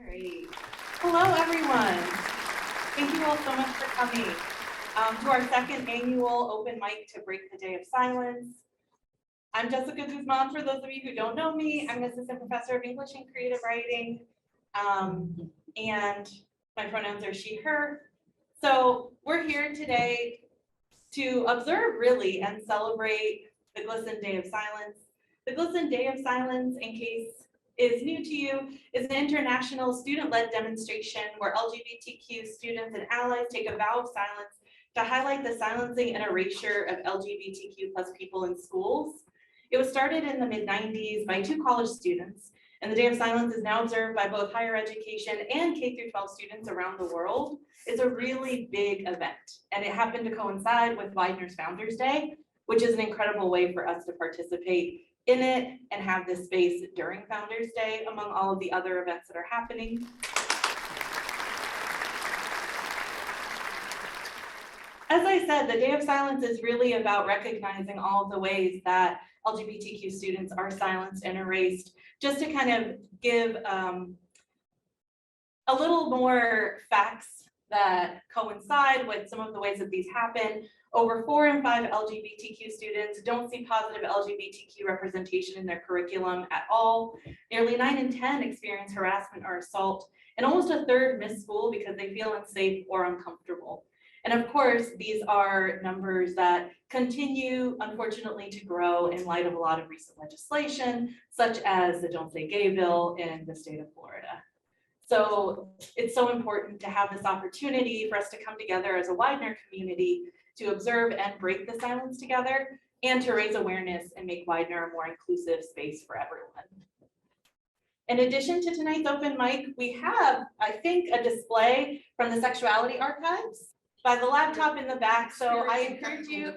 All right. Hello, everyone. Thank you all so much for coming to our second annual open mic to break the day of silence. I'm Jessica Guzman. For those of you who don't know me, I'm an assistant professor of English and creative writing, and my pronouns are she, her. So we're here today to observe, really, and celebrate the Gnesin Day of Silence. The Gnesin Day of Silence, in case is new to you, is an international student-led demonstration where LGBTQ students and allies take a vow of silence to highlight the silencing and erasure of LGBTQ plus people in schools. It was started in the mid-90s by 2 college students, and the Day of Silence is now observed by both higher education and K-12 students around the world. It's a really big event, and it happened to coincide with Widener's Founders Day, which is an incredible way for us to participate in it and have this space during Founders Day among all of the other events that are happening. As I said, the Day of Silence is really about recognizing all of the ways that LGBTQ students are silenced and erased, just to kind of give a little more facts that coincide with some of the ways that these happen. Over 4 in 5 LGBTQ students don't see positive LGBTQ representation in their curriculum at all. Nearly 9 in 10 experience harassment or assault, and almost a third miss school because they feel unsafe or uncomfortable. And of course, these are numbers that continue, unfortunately, to grow in light of a lot of recent legislation, such as the Don't Say Gay bill in the state of Florida. So it's so important to have this opportunity for us to come together as a Widener community to observe and break the silence together, and to raise awareness and make Widener a more inclusive space for everyone. In addition to tonight's open mic, we have, I think, a display from the Sexuality Archives by the laptop in the back. So I encourage you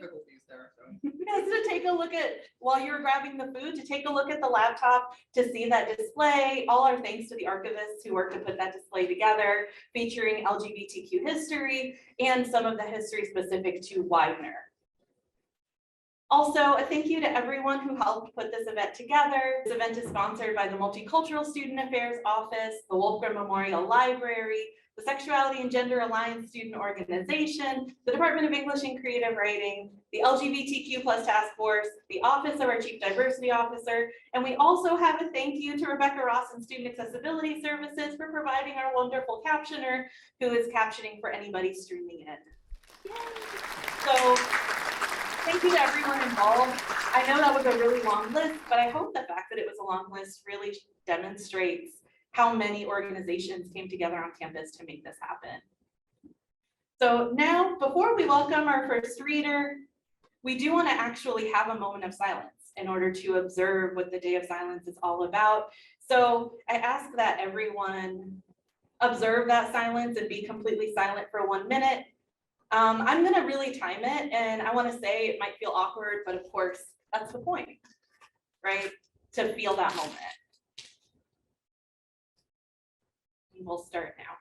guys to take a look at, while you're grabbing the food, to take a look at the laptop to see that display. All our thanks to the archivists who worked to put that display together, featuring LGBTQ history and some of the history specific to Widener. Also, a thank you to everyone who helped put this event together. This event is sponsored by the Multicultural Student Affairs Office, the Wolfgram Memorial Library, the Sexuality and Gender Alliance Student Organization, the Department of English and Creative Writing, the LGBTQ plus Task Force, the Office of our Chief Diversity Officer, and we also have a thank you to Rebecca Ross and Student Accessibility Services for providing our wonderful captioner who is captioning for anybody streaming in. Yay. So thank you to everyone involved. I know that was a really long list, but I hope the fact that it was a long list really demonstrates how many organizations came together on campus to make this happen. So now, before we welcome our first reader, we do want to actually have a moment of silence in order to observe what the Day of Silence is all about. So I ask that everyone observe that silence and be completely silent for 1 minute. I'm going to really time it, and I want to say it might feel awkward, but of course, that's the point, right? To feel that moment. We'll start now.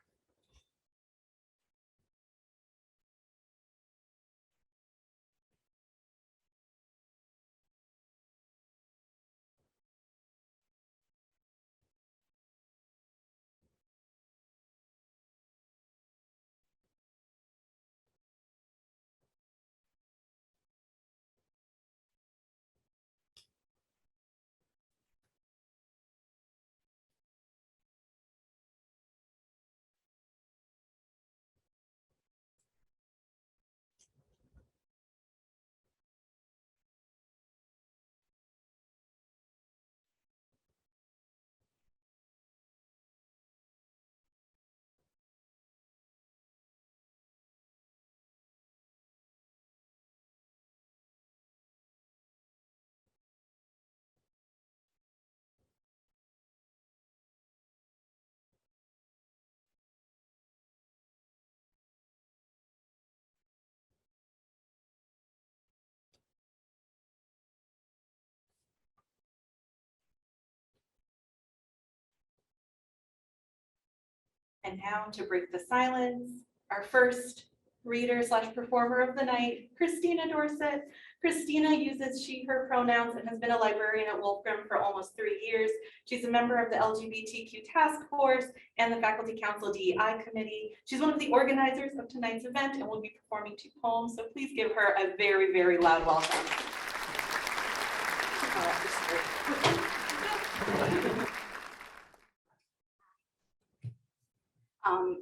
And now, to break the silence, our first reader / performer of the night, Kristina Dorsett. Kristina uses she, her pronouns and has been a librarian at Wolfram for almost 3 years. She's a member of the LGBTQ task force and the Faculty Council DEI committee. She's one of the organizers of tonight's event and will be performing 2 poems. So please give her a very, very loud welcome.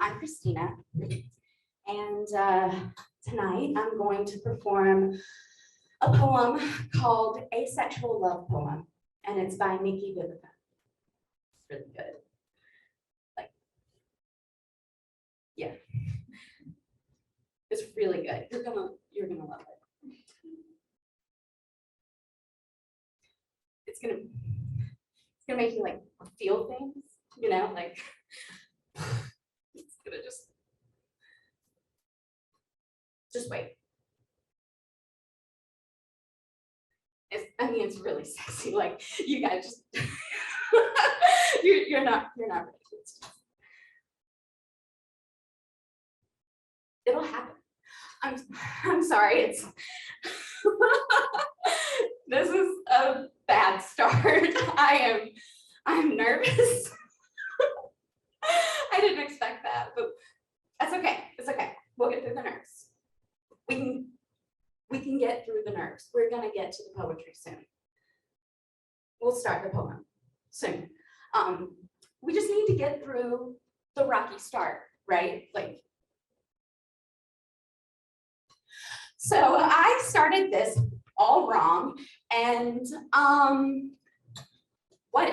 I'm Kristina, and tonight I'm going to perform a poem called Asexual Love Poem, and it's by Nikki Viveca. It's really good. Like, yeah, it's really good. You're gonna love it. It's gonna make you like feel things, you know, like it's gonna just wait. It's really sexy. Like, you guys just you're not ready. It'll happen. I'm sorry. It's this is a bad start. I'm nervous. I didn't expect that, but that's okay. It's okay. We'll get through the nerves. We can get through the nerves. We're gonna get to the poetry soon. We'll start the poem soon. We just need to get through the rocky start, right? Like, so I started this all wrong, and what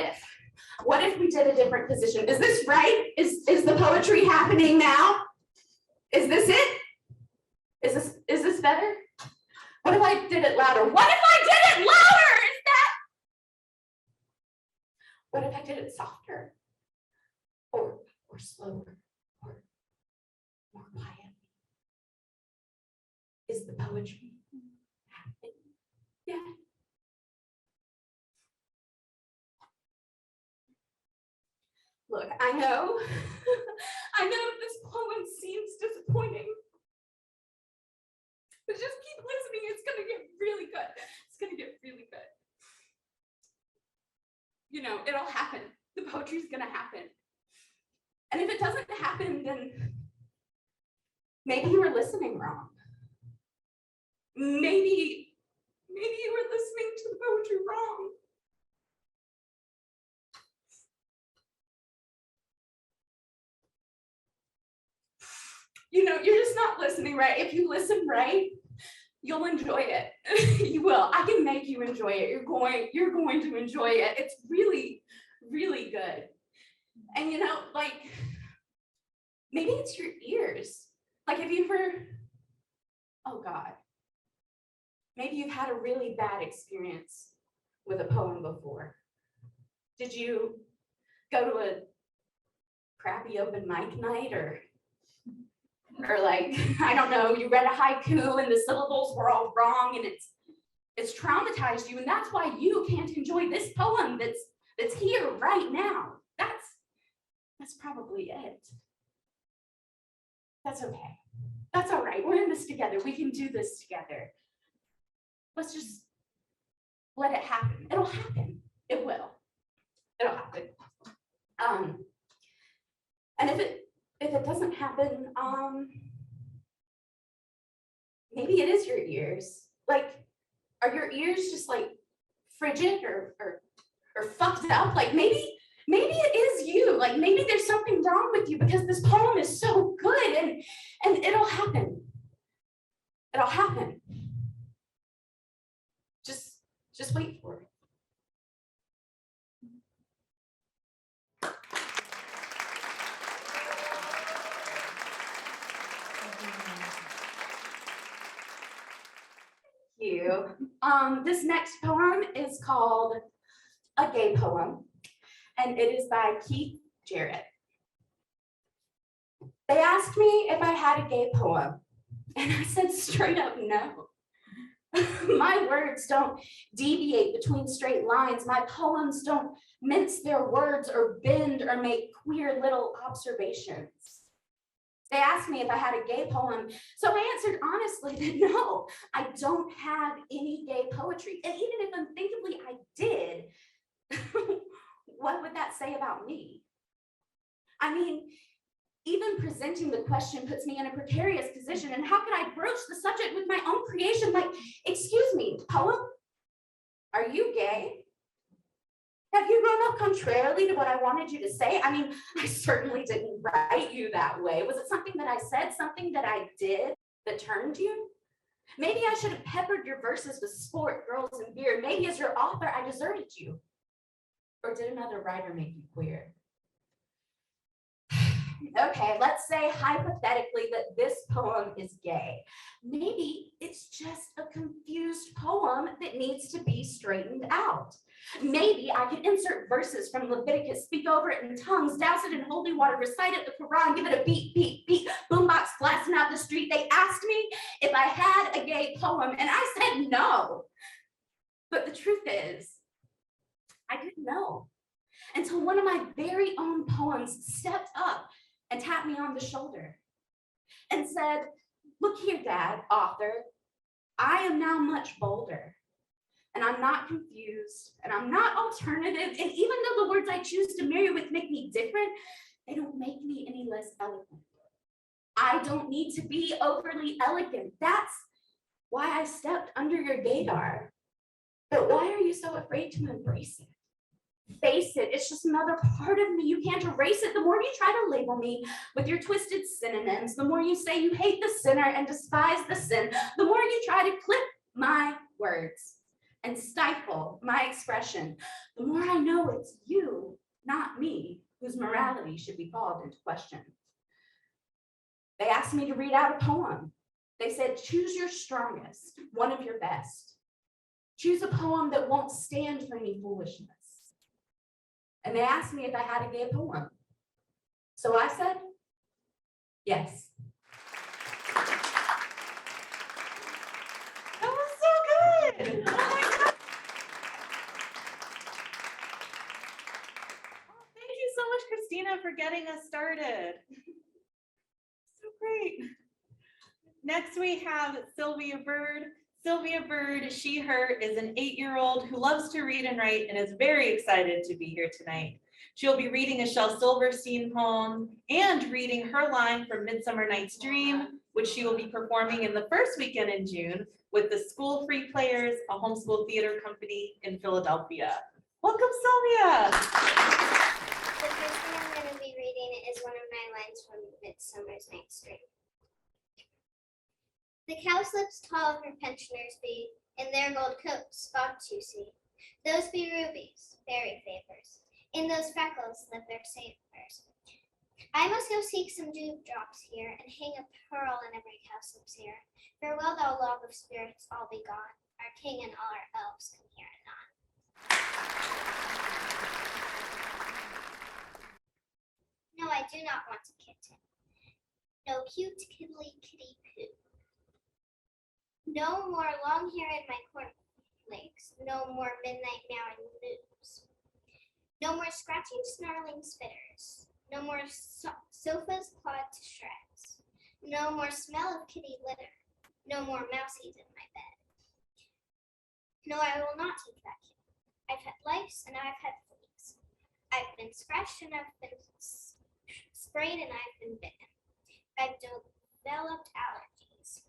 if we did a different position? Is this right? Is the poetry happening now? Is this it? Is this better? What if I did it louder? What if I did it louder? Is that? What if I did it softer? Or slower? Or more quiet? Is the poetry happening? Yeah. Look, I know this poem seems disappointing. But just keep listening, it's gonna get really good. It's gonna get really good. You know, it'll happen. The poetry's gonna happen. And if it doesn't happen, then maybe you were listening wrong. Maybe you were listening to the poetry wrong. You know, you're just not listening right. If you listen right, you'll enjoy it. You will. I can make you enjoy it. You're going to enjoy it. It's really, really good. And you know, like, maybe it's your ears. Like, have you ever, oh God, maybe you've had a really bad experience with a poem before. Did you go to a crappy open mic night, or like, I don't know, you read a haiku and the syllables were all wrong, and it's traumatized you, and that's why you can't enjoy this poem that's here right now. That's probably it. That's okay. That's all right. We're in this together. We can do this together. Let's just let it happen. It'll happen. It will. It'll happen. And if it doesn't happen, maybe it is your ears. Like, are your ears just like frigid or fucked up? Like, maybe it is you. Like, maybe there's something wrong with you, because this poem is so good, and it'll happen. It'll happen. Just wait for it. You. This next poem is called A Gay Poem, and it is by Jarrett. They asked me if I had a gay poem, and I said straight up no. My words don't deviate between straight lines. My poems don't mince their words or bend or make queer little observations. They asked me if I had a gay poem, so I answered honestly that no, I don't have any gay poetry. And even if unthinkably I did, what would that say about me? I mean, even presenting the question puts me in a precarious position, and how could I broach the subject with my own creation? Like, excuse me, poem, are you gay? Have you grown up contrarily to what I wanted you to say? I mean, I certainly didn't write you that way. Was it something that I said, something that I did that turned you? Maybe I should have peppered your verses with sport, girls, and beer. Maybe as your author, I deserted you. Or did another writer make you queer? Okay, let's say hypothetically that this poem is gay. Maybe it's just a confused poem that needs to be straightened out. Maybe I could insert verses from Leviticus, speak over it in tongues, douse it in holy water, recite it the Quran, give it a beat, beat, beat, boombox blasting out the street. They asked me if I had a gay poem, and I said no. But the truth is, I didn't know until one of my very own poems stepped up and tapped me on the shoulder and said, look here, Dad, author, I am now much bolder. And I'm not confused, and I'm not alternative. And even though the words I choose to marry with make me different, they don't make me any less eloquent. I don't need to be overly elegant. That's why I stepped under your gaydar. But why are you so afraid to embrace it? Face it, it's just another part of me. You can't erase it. The more you try to label me with your twisted synonyms, the more you say you hate the sinner and despise the sin, the more you try to clip my words and stifle my expression, the more I know it's you, not me, whose morality should be called into question. They asked me to read out a poem. They said, choose your strongest, one of your best. Choose a poem that won't stand for any foolishness. And they asked me if I had a gay poem. So I said, yes. That was so good. Oh my God. Oh, thank you so much, Kristina, for getting us started. So great. Next, we have Sylvia Byrd. Sylvia Byrd, she, her, is an 8-year-old who loves to read and write and is very excited to be here tonight. She'll be reading a Shel Silverstein poem and reading her line from Midsummer Night's Dream, which she will be performing in the first weekend in June with the School Free Players, a homeschool theater company in Philadelphia. Welcome, Sylvia. The first thing I'm going to be reading is one of my lines from Midsummer Night's Dream. The cowslips tall of her pensioners be, in their gold coats, spots you see. Those be rubies, fairy favors. In those freckles live their savers. I must go seek some dewdrops here, and hang a pearl in every cowslip's ear. Farewell, thou love of spirits, all be gone. Our king and all our elves come here anon. No, I do not want a kitten. No cute kiddly kitty poo. No more long hair in my cornflakes. No more midnight meowing moos. No more scratching, snarling spitters. No more sofas clawed to shreds. No more smell of kitty litter. No more mousies in my bed. No, I will not take that kitty. I've had lice and I've had fleas. I've been scratched and I've been sprayed and I've been bitten. I've developed allergies.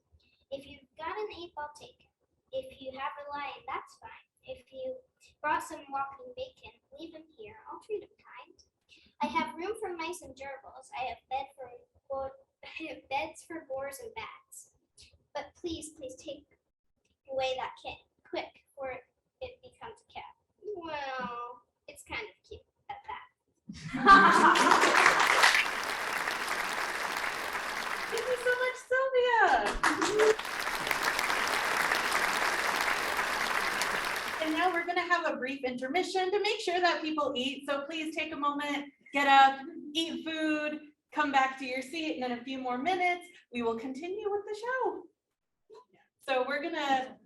If you've got an 8-ball, take it. If you have a lion, that's fine. If you brought some walking bacon, leave him here. I'll treat him kind. I have room for mice and gerbils. I have beds for boars and bats. But please take away that kitten, quick, before it becomes a cat. Well, it's kind of cute at that. Thank you so much, Sylvia. And now we're going to have a brief intermission to make sure that people eat. So please take a moment, get up, eat food, come back to your seat, and in a few more minutes, we will continue with the show. So we're going to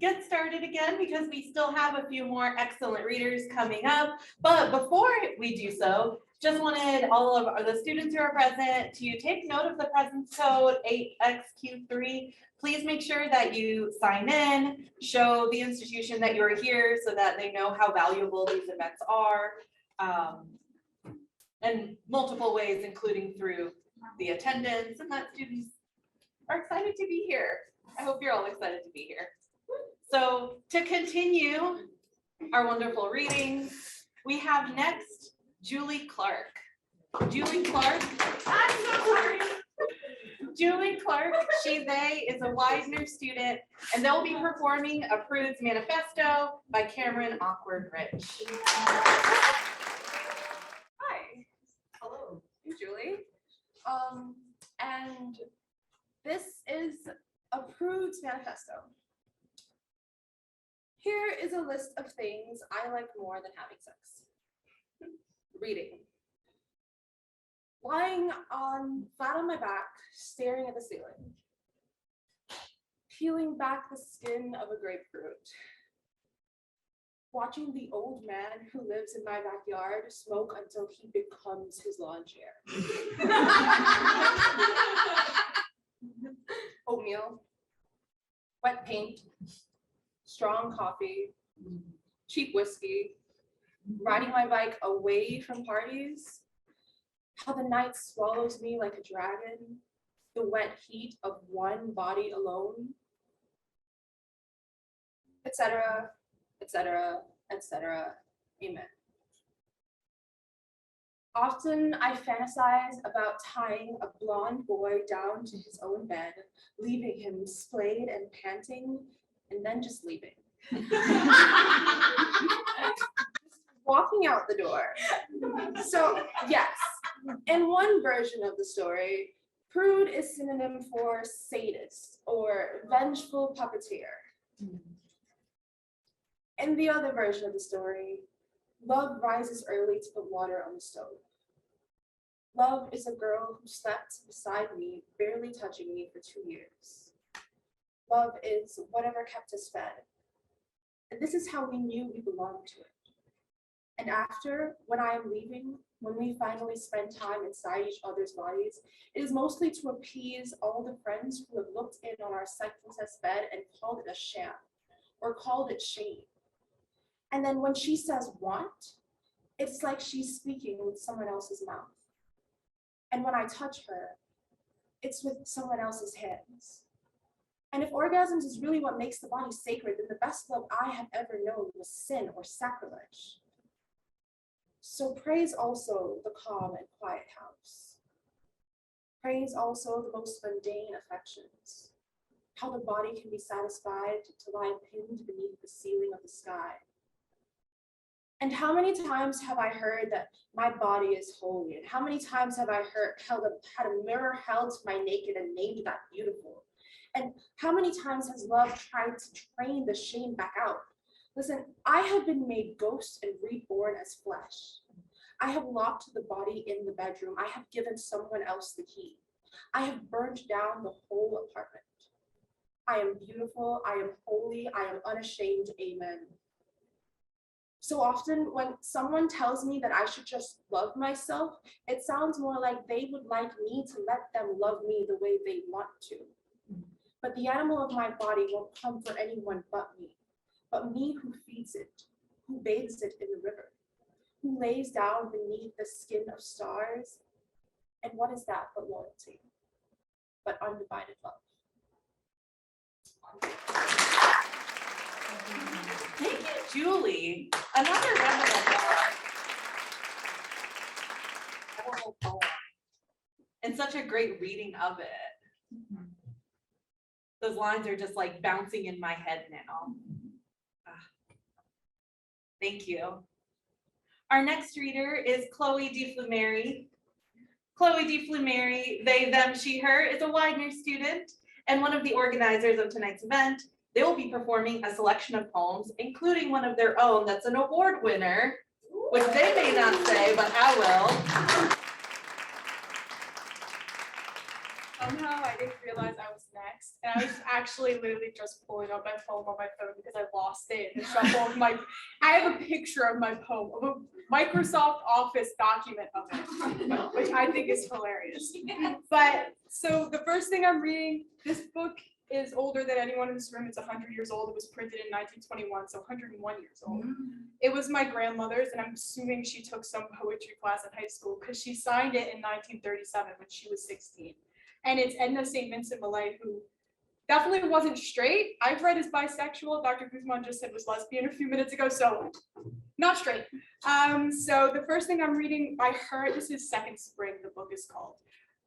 get started again because we still have a few more excellent readers coming up. But before we do so, just wanted all of the students who are present to take note of the presence code 8XQ3. Please make sure that you sign in, show the institution that you're here so that they know how valuable these events are. And multiple ways, including through the attendance, and that students are excited to be here. I hope you're all excited to be here. So to continue our wonderful readings, we have next Julie Clarke. Julie Clarke. I'm so sorry. Julie Clarke, they is a Widener student, and they'll be performing a Prude's Manifesto by Cameron Awkward Rich. Hi. Hello. I'm Julie. And this is a Prude's Manifesto. Here is a list of things I like more than having sex. Reading. Lying flat on my back, staring at the ceiling. Peeling back the skin of a grapefruit. Watching the old man who lives in my backyard smoke until he becomes his lawn chair. Oatmeal, wet paint, strong coffee, cheap whiskey, riding my bike away from parties, how the night swallows me like a dragon, the wet heat of one body alone, etc., etc., etc. Amen. Often I fantasize about tying a blonde boy down to his own bed, leaving him splayed and panting, and then just leaving. Walking out the door. So yes, in one version of the story, Prude is synonym for sadist or vengeful puppeteer. In the other version of the story, love rises early to put water on the stove. Love is a girl who slept beside me, barely touching me for 2 years. Love is whatever kept us fed. And this is how we knew we belonged to it. And after, when I am leaving, when we finally spend time inside each other's bodies, it is mostly to appease all the friends who have looked in on our psychosis bed and called it a sham, or called it shame. And then when she says want, it's like she's speaking with someone else's mouth. And when I touch her, it's with someone else's hands. And if orgasms is really what makes the body sacred, then the best love I have ever known was sin or sacrilege. So praise also the calm and quiet house. Praise also the most mundane affections. How the body can be satisfied to lie pinned beneath the ceiling of the sky. And how many times have I heard that my body is holy? And how many times have I had a mirror held to my naked and named that beautiful? And how many times has love tried to train the shame back out? Listen, I have been made ghost and reborn as flesh. I have locked the body in the bedroom. I have given someone else the key. I have burned down the whole apartment. I am beautiful. I am holy. I am unashamed. Amen. So often when someone tells me that I should just love myself, it sounds more like they would like me to let them love me the way they want to. But the animal of my body won't come for anyone but me who feeds it, who bathes it in the river, who lays down beneath the skin of stars. And what is that but loyalty, but undivided love? Thank you, Julie. Another round of applause. Wonderful poem. And such a great reading of it. Those lines are just like bouncing in my head now. Thank you. Our next reader is Cloë Di Flumeri. Cloë Di Flumeri, they, them, she, her, is a Widener student and one of the organizers of tonight's event. They will be performing a selection of poems, including one of their own that's an award winner, which they may not say, but I will. somehow I didn't realize I was next. And I was actually literally just pulling up my poem on my phone because I lost it in the shuffle of my, I have a picture of my poem, of a Microsoft Office document of it, which I think is hilarious. But so the first thing I'm reading, this book is older than anyone in this room. It's 100 years old. It was printed in 1921, so 101 years old. It was my grandmother's, and I'm assuming she took some poetry class in high school because she signed it in 1937 when she was 16. And it's Edna St. Vincent Millay, who definitely wasn't straight. I've read as bisexual. Dr. Guzman just said was lesbian a few minutes ago, so not straight. So the first thing I'm reading by her, this is Second Spring, the book is called.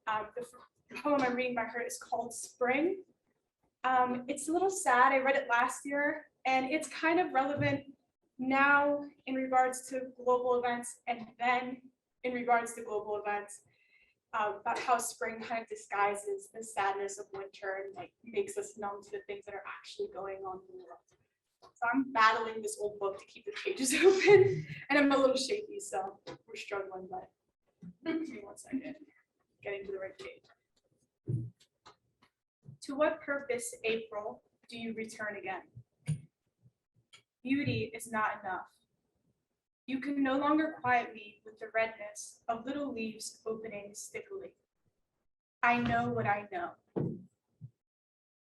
The poem I'm reading by her is called Spring. It's a little sad. I read it last year, and it's kind of relevant now in regards to global events, and then in regards to global events, about how spring kind of disguises the sadness of winter and like makes us numb to the things that are actually going on in the world. So I'm battling this old book to keep the pages open, and I'm a little shaky, so we're struggling, but give me 1 second, getting to the right page. To what purpose, April, do you return again? Beauty is not enough. You can no longer quiet me with the redness of little leaves opening stickily. I know what I know.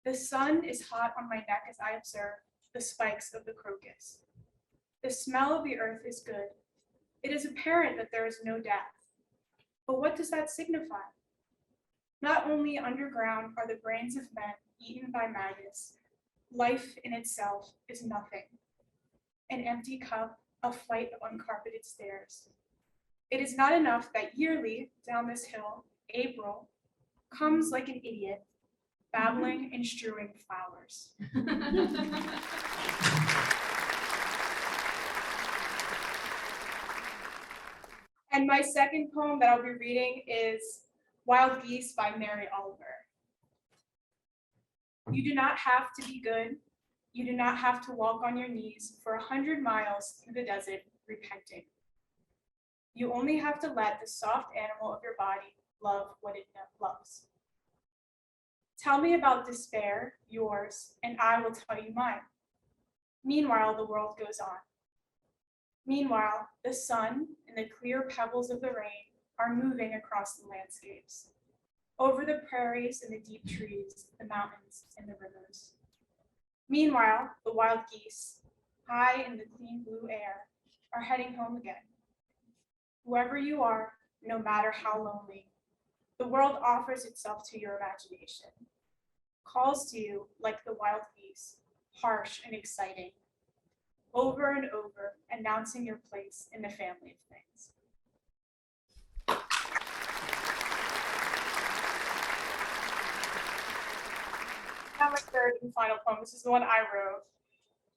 The sun is hot on my neck as I observe the spikes of the crocus. The smell of the earth is good. It is apparent that there is no death. But what does that signify? Not only underground are the brains of men eaten by maggots, life in itself is nothing. An empty cup, a flight of uncarpeted stairs. It is not enough that yearly down this hill, April comes like an idiot, babbling and strewing flowers. And my second poem that I'll be reading is Wild Geese by Mary Oliver. You do not have to be good. You do not have to walk on your knees for 100 miles through the desert repenting. You only have to let the soft animal of your body love what it loves. Tell me about despair, yours, and I will tell you mine. Meanwhile, the world goes on. Meanwhile, the sun and the clear pebbles of the rain are moving across the landscapes, over the prairies and the deep trees, the mountains and the rivers. Meanwhile, the wild geese, high in the clean blue air, are heading home again. Whoever you are, no matter how lonely, the world offers itself to your imagination, calls to you like the wild geese, harsh and exciting, over and over, announcing your place in the family of things. Now my third and final poem. This is the one I wrote.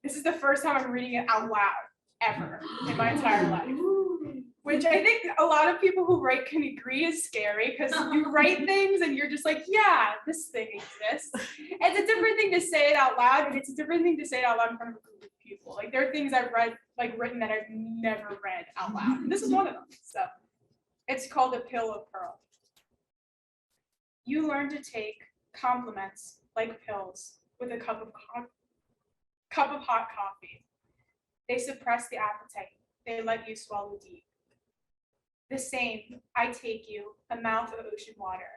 This is the first time I'm reading it out loud, ever, in my entire life. Which I think a lot of people who write can agree is scary, because you write things and you're just like, yeah, this thing exists. And it's a different thing to say it out loud, and it's a different thing to say it out loud in front of a group of people. Like there are things I've read, like written that I've never read out loud. And this is one of them. So it's called A Pill of Pearl. You learn to take compliments like pills with a cup of hot coffee. They suppress the appetite. They let you swallow deep. The same, I take you, a mouth of ocean water.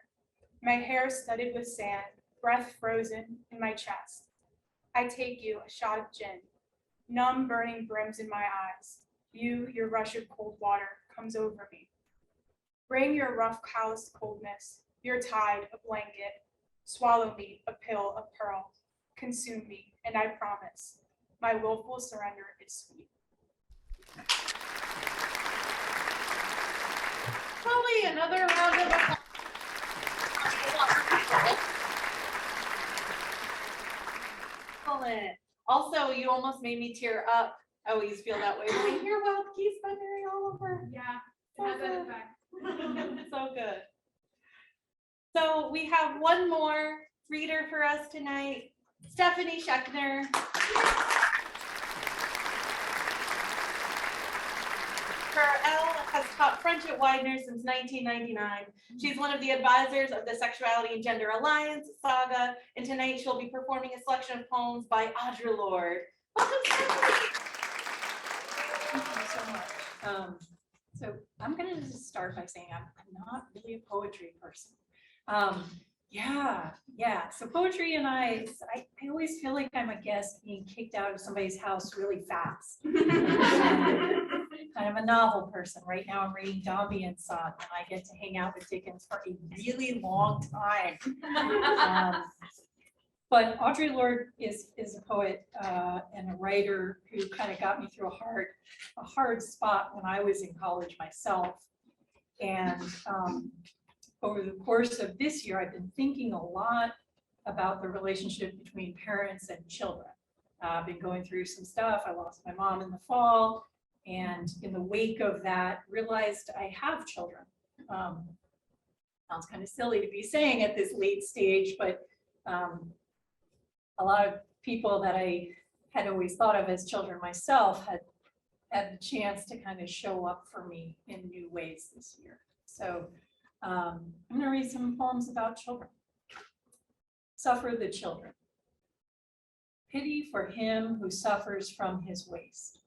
My hair studded with sand, breath frozen in my chest. I take you, a shot of gin. Numb, burning brims in my eyes. Your rush of cold water comes over me. Bring your rough, calloused coldness, your tide, a blanket. Swallow me, a pill of pearl. Consume me, and I promise, my willful surrender is sweet. Chloe, another round of applause. Excellent. Also, you almost made me tear up. I always feel that way when I hear Wild Geese by Mary Oliver. Yeah, So it has that good. effect. So good. So we have one more reader for us tonight, Stephanie Schechner. Her L has has taught French at Widener since 1999. She's one of the advisors of the Sexuality and Gender Alliance saga, and tonight she'll be performing a selection of poems by Audre Lorde. Welcome, Stephanie. Thank you so much. So I'm going to just start by saying I'm not really a poetry person. Yeah. So poetry and I always feel like I'm a guest being kicked out of somebody's house really fast. Kind of a novel person. Right now I'm reading Dombey and Son, and I get to hang out with Dickens for a really long time. But Audre Lorde is a poet and a writer who kind of got me through a hard spot when I was in college myself. And over the course of this year, I've been thinking a lot about the relationship between parents and children. I've been going through some stuff. I lost my mom in the fall, and in the wake of that, realized I have children. Sounds kind of silly to be saying at this late stage, but a lot of people that I had always thought of as children myself had the chance to kind of show up for me in new ways this year. So I'm going to read some poems about children. Suffer the children. Pity for him who suffers from his waste.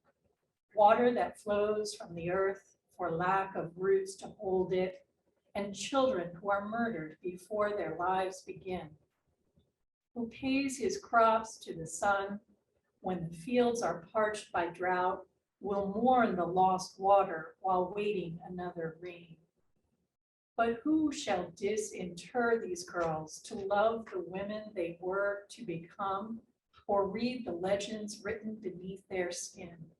Water that flows from the earth for lack of roots to hold it, and children who are murdered before their lives begin. Who pays his crops to the sun when the fields are parched by drought, will mourn the lost water while waiting another rain. But who shall disinter these girls to love the women they were to become, or read the legends written beneath their skin?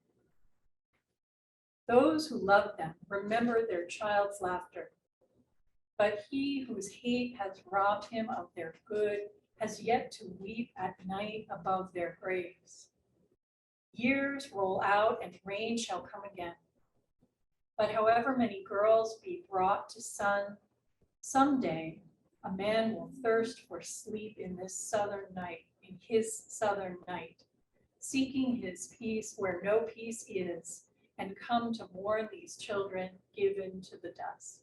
Those who love them remember their child's laughter, but he whose hate has robbed him of their good has yet to weep at night above their graves. Years roll out and rain shall come again. But however many girls be brought to sun, someday a man will thirst for sleep in this southern night, in his southern night, seeking his peace where no peace is, and come to mourn these children given to the dust.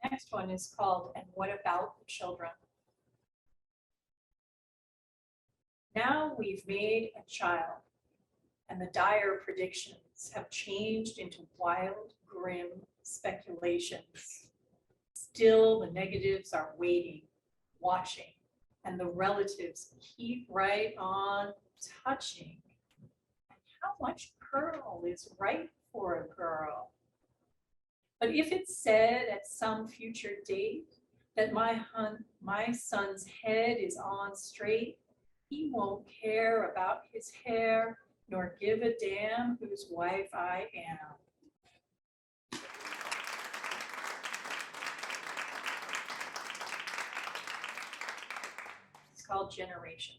The next one is called "And What About the Children?" Now we've made a child, and the dire predictions have changed into wild, grim speculations. Still, the negatives are waiting, watching, and the relatives keep right on touching. And how much curl is right for a girl? But if it's said at some future date that my son's head is on straight, he won't care about his hair, nor give a damn whose wife I am. It's called Generation.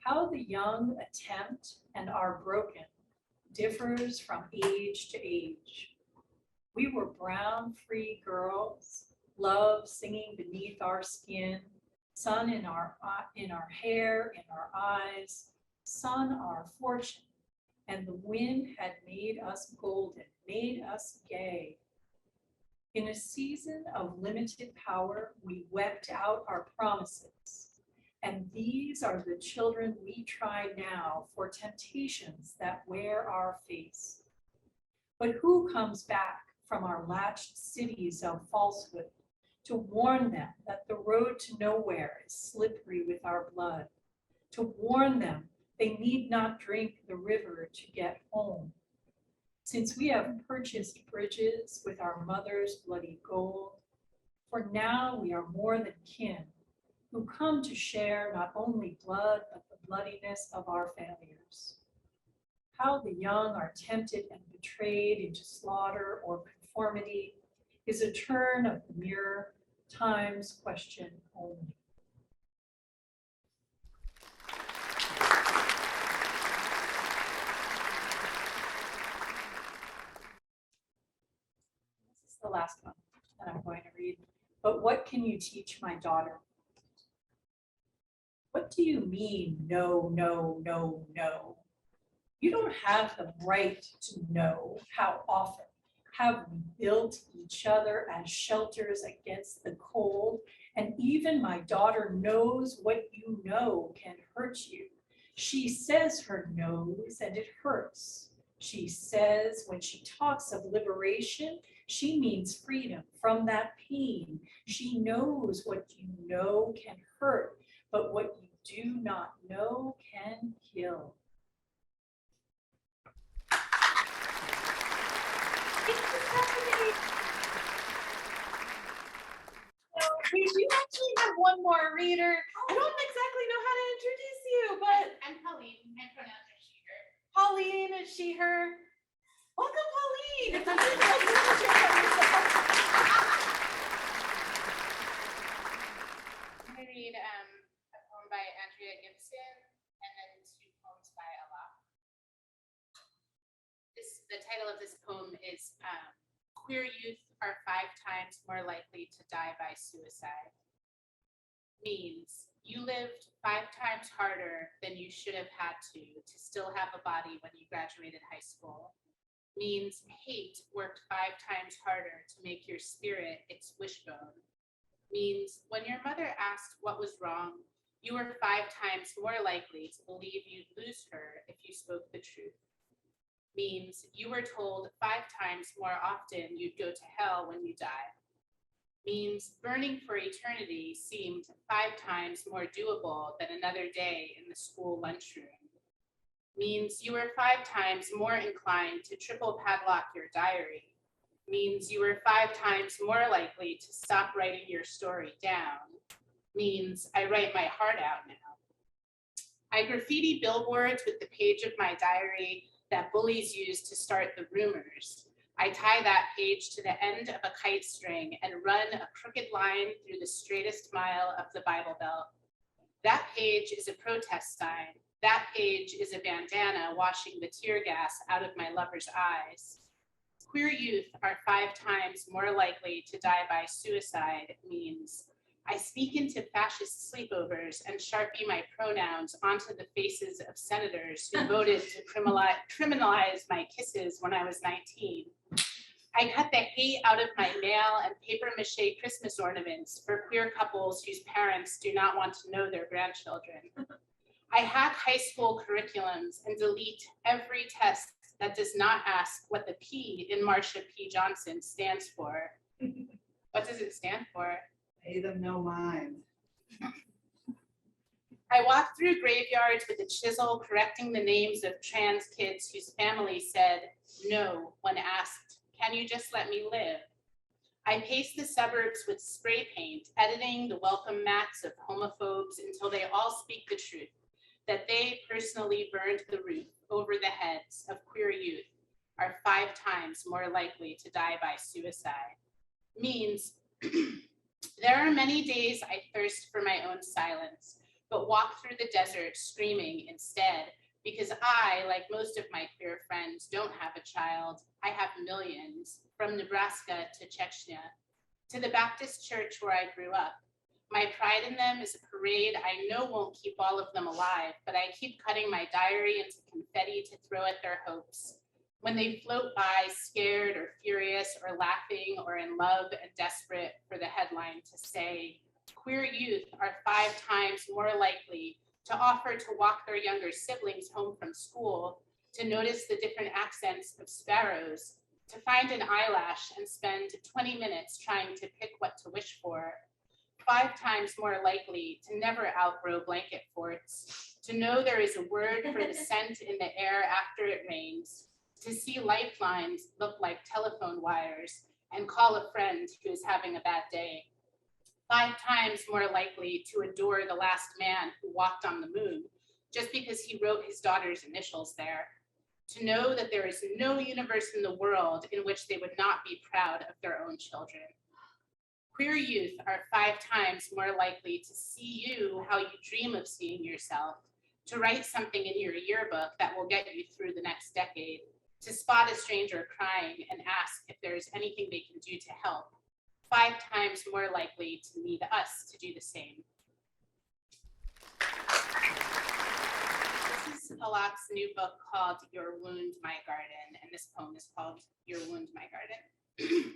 How the young attempt and are broken differs from age to age. We were brown, free girls, love singing beneath our skin, sun in our hair, in our eyes, sun our fortune, and the wind had made us golden, made us gay. In a season of limited power, we wept out our promises. And these are the children we try now for temptations that wear our face. But who comes back from our latched cities of falsehood to warn them that the road to nowhere is slippery with our blood, to warn them they need not drink the river to get home, since we have purchased bridges with our mother's bloody gold, for now we are more than kin, who come to share not only blood, but the bloodiness of our failures. How the young are tempted and betrayed into slaughter or conformity is a turn of the mirror, time's question only. This is the last one that I'm going to read. But what can you teach my daughter? What do you mean, no, no, no, no? You don't have the right to know how often have we built each other as shelters against the cold, and even my daughter knows what you know can hurt you. She says her knows and it hurts. She says when she talks of liberation, she means freedom from that pain. She knows what you know can hurt, but what you do not know can kill. So we do actually have one more reader. I don't exactly know how to introduce you, but I'm Pauline. My pronouns are she, her. Pauline is she, her. Welcome, Pauline. It's a I'm going to read a poem by Andrea Gibson and then 2 poems by Alok. The title of this poem is Queer Youth Are 5 Times More Likely to Die by Suicide. Means you lived 5 times harder than you should have had to still have a body when you graduated high school. Means hate worked 5 times harder to make your spirit its wishbone. Means when your mother asked what was wrong, you were 5 times more likely to believe you'd lose her if you spoke the truth. Means you were told 5 times more often you'd go to hell when you died. Means burning for eternity seemed 5 times more doable than another day in the school lunchroom. Means you were 5 times more inclined to triple padlock your diary. Means you were 5 times more likely to stop writing your story down. Means I write my heart out now. I graffiti billboards with the page of my diary that bullies use to start the rumors. I tie that page to the end of a kite string and run a crooked line through the straightest mile of the Bible Belt. That page is a protest sign. That page is a bandana washing the tear gas out of my lover's eyes. Queer youth are 5 times more likely to die by suicide means I speak into fascist sleepovers and Sharpie my pronouns onto the faces of senators who voted to criminalize my kisses when I was 19. I cut the hate out of my mail and paper mache Christmas ornaments for queer couples whose parents do not want to know their grandchildren. I hack high school curriculums and delete every test that does not ask what the P in Marsha P. Johnson stands for. What does it stand for? Pay them no mind. I walk through graveyards with a chisel correcting the names of trans kids whose families said no when asked, can you just let me live? I pace the suburbs with spray paint, editing the welcome mats of homophobes until they all speak the truth, that they personally burned the roof over the heads of queer youth are 5 times more likely to die by suicide. Means there are many days I thirst for my own silence, but walk through the desert screaming instead, because I, like most of my queer friends, don't have a child. I have millions, from Nebraska to Schechner, to the Baptist church where I grew up. My pride in them is a parade I know won't keep all of them alive, but I keep cutting my diary into confetti to throw at their hopes. When they float by, scared or furious or laughing or in love and desperate for the headline to say, queer youth are 5 times more likely to offer to walk their younger siblings home from school, to notice the different accents of sparrows, to find an eyelash and spend 20 minutes trying to pick what to wish for. 5 times more likely to never outgrow blanket forts, to know there is a word for the scent in the air after it rains, to see lifelines look like telephone wires and call a friend who is having a bad day. 5 times more likely to adore the last man who walked on the moon just because he wrote his daughter's initials there. To know that there is no universe in the world in which they would not be proud of their own children. Queer youth are 5 times more likely to see you how you dream of seeing yourself, to write something in your yearbook that will get you through the next decade, to spot a stranger crying and ask if there's anything they can do to help. 5 times more likely to need us to do the same. This is Alok's new book called Your Wound, My Garden, and this poem is called Your Wound, My Garden.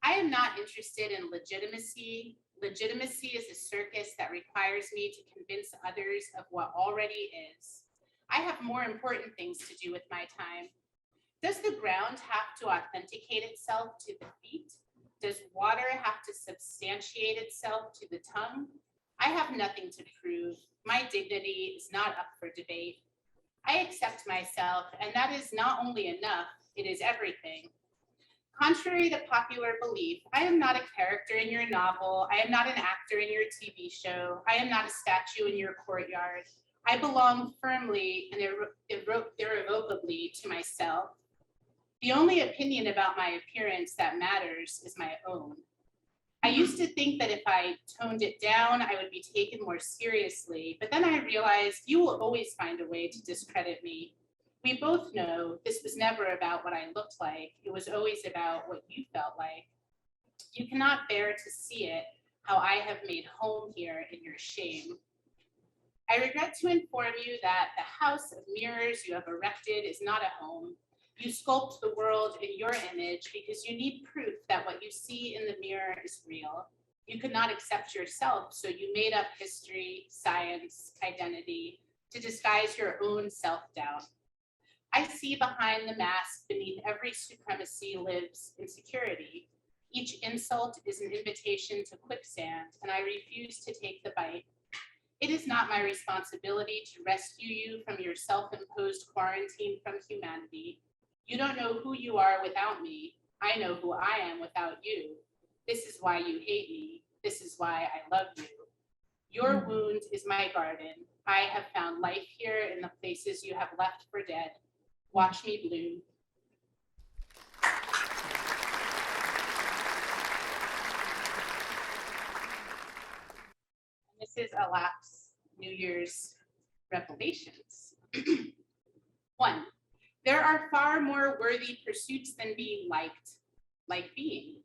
I am not interested in legitimacy. Legitimacy is a circus that requires me to convince others of what already is. I have more important things to do with my time. Does the ground have to authenticate itself to the feet? Does water have to substantiate itself to the tongue? I have nothing to prove. My dignity is not up for debate. I accept myself, and that is not only enough, it is everything. Contrary to popular belief, I am not a character in your novel. I am not an actor in your TV show. I am not a statue in your courtyard. I belong firmly and irrevocably to myself. The only opinion about my appearance that matters is my own. I used to think that if I toned it down, I would be taken more seriously, but then I realized you will always find a way to discredit me. We both know this was never about what I looked like. It was always about what you felt like. You cannot bear to see it, how I have made home here in your shame. I regret to inform you that the house of mirrors you have erected is not a home. You sculpt the world in your image because you need proof that what you see in the mirror is real. You could not accept yourself, so you made up history, science, identity to disguise your own self-doubt. I see behind the mask, beneath every supremacy lives insecurity. Each insult is an invitation to quicksand, and I refuse to take the bite. It is not my responsibility to rescue you from your self-imposed quarantine from humanity. You don't know who you are without me. I know who I am without you. This is why you hate me. This is why I love you. Your wound is my garden. I have found life here in the places you have left for dead. Watch me bloom. This is Alok's New Year's revelations. 1. There are far more worthy pursuits than being liked, like being.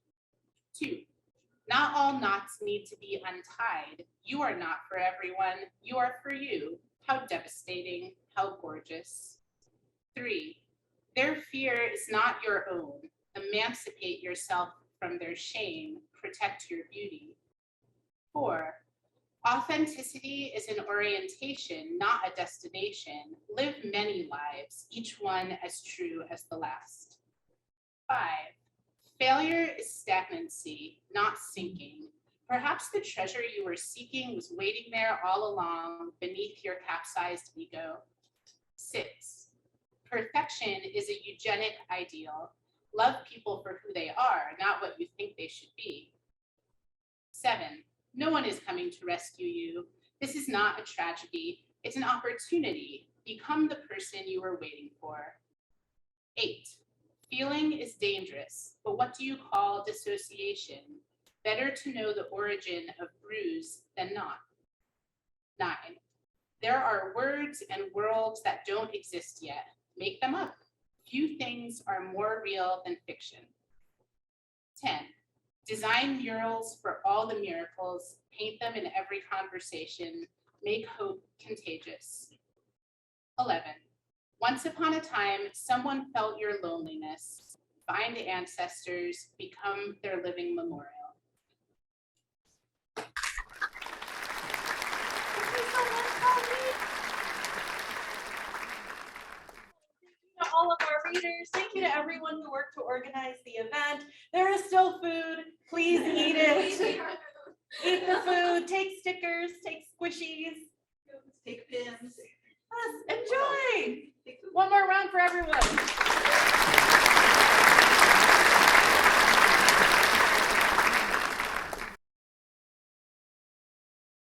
2. Not all knots need to be untied. You are not for everyone. You are for you. How devastating, how gorgeous. 3. Their fear is not your own. Emancipate yourself from their shame. Protect your beauty. 4. Authenticity is an orientation, not a destination. Live many lives, each one as true as the last. 5. Failure is stagnancy, not sinking. Perhaps the treasure you were seeking was waiting there all along beneath your capsized ego. 6. Perfection is a eugenic ideal. Love people for who they are, not what you think they should be. 7. No one is coming to rescue you. This is not a tragedy. It's an opportunity. Become the person you were waiting for. 8. Feeling is dangerous, but what do you call dissociation? Better to know the origin of bruise than not. 9. There are words and worlds that don't exist yet. Make them up. Few things are more real than fiction. 10. Design murals for all the miracles, paint them in every conversation, make hope contagious. 11. Once upon a time, someone felt your loneliness. Find ancestors, become their living memorial. Thank you so much, Pauline. Thank you to all of our readers. Thank you to everyone who worked to organize the event. There is still food. Please eat it. Eat the food. Take stickers. Take squishies. Take pins. Yes, enjoy. One more round for everyone.